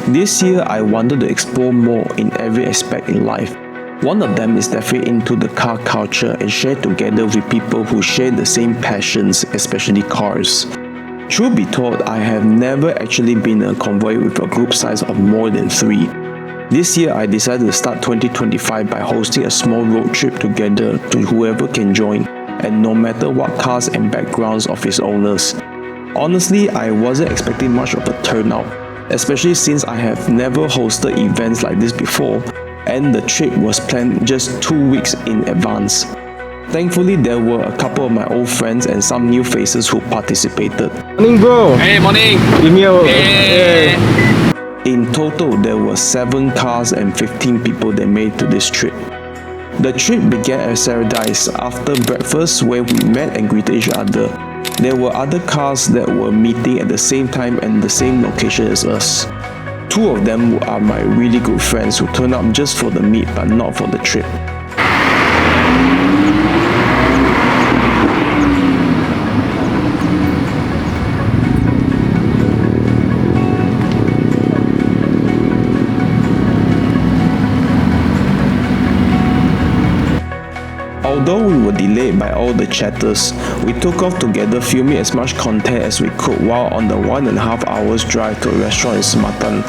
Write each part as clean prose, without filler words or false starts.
This year, I wanted to explore more in every aspect in life. One of them is definitely into the car culture and share together with people who share the same passions, especially cars. Truth be told, I have never actually been in a convoy with a group size of more than 3. This year, I decided to start 2025 by hosting a small road trip together to whoever can join, and no matter what cars and backgrounds of its owners. Honestly, I wasn't expecting much of a turnout, especially since I have never hosted events like this before, and the trip was planned just 2 weeks in advance. Thankfully, there were a couple of my old friends and some new faces who participated. Morning, bro. Hey, morning. Give me a... Hey. In total, there were 7 cars and 15 people that made to this trip. The trip began at Saradise after breakfast where we met and greeted each other. There were other cars that were meeting at the same time and the same location as us. 2 of them are my really good friends who turned up just for the meet but not for the trip. Although we were delayed by all the chatters, we took off together filming as much content as we could while on the 1.5 hours drive to a restaurant in Sematan.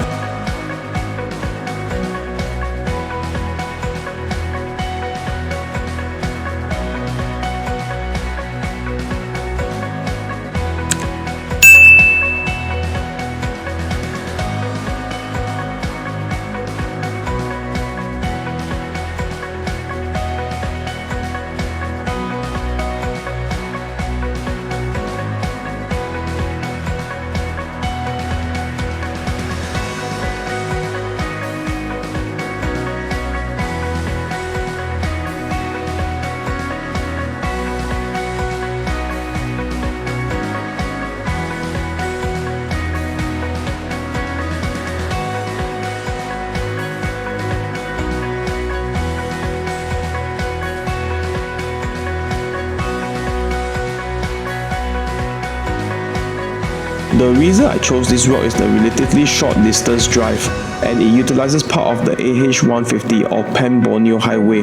The reason I chose this route is the relatively short distance drive, and it utilizes part of the AH150 or Pan Borneo Highway,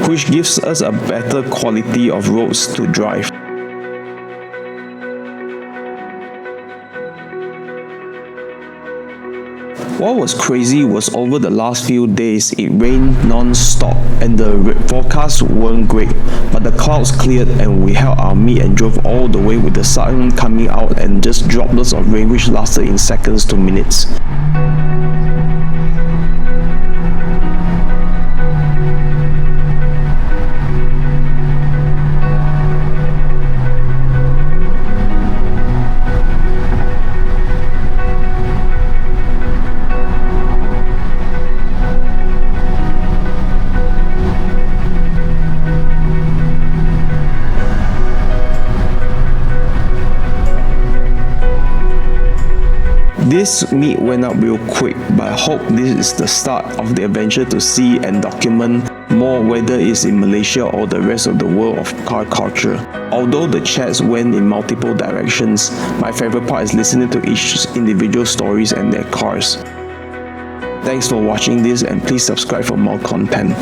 which gives us a better quality of roads to drive. What was crazy was over the last few days it rained non-stop and the forecasts weren't great, but the clouds cleared and we held our meet and drove all the way with the sun coming out and just droplets of rain which lasted in seconds to minutes. This meet went up real quick, but I hope this is the start of the adventure to see and document more, whether it's in Malaysia or the rest of the world of car culture. Although the chats went in multiple directions, my favorite part is listening to each individual stories and their cars. Thanks for watching this and please subscribe for more content.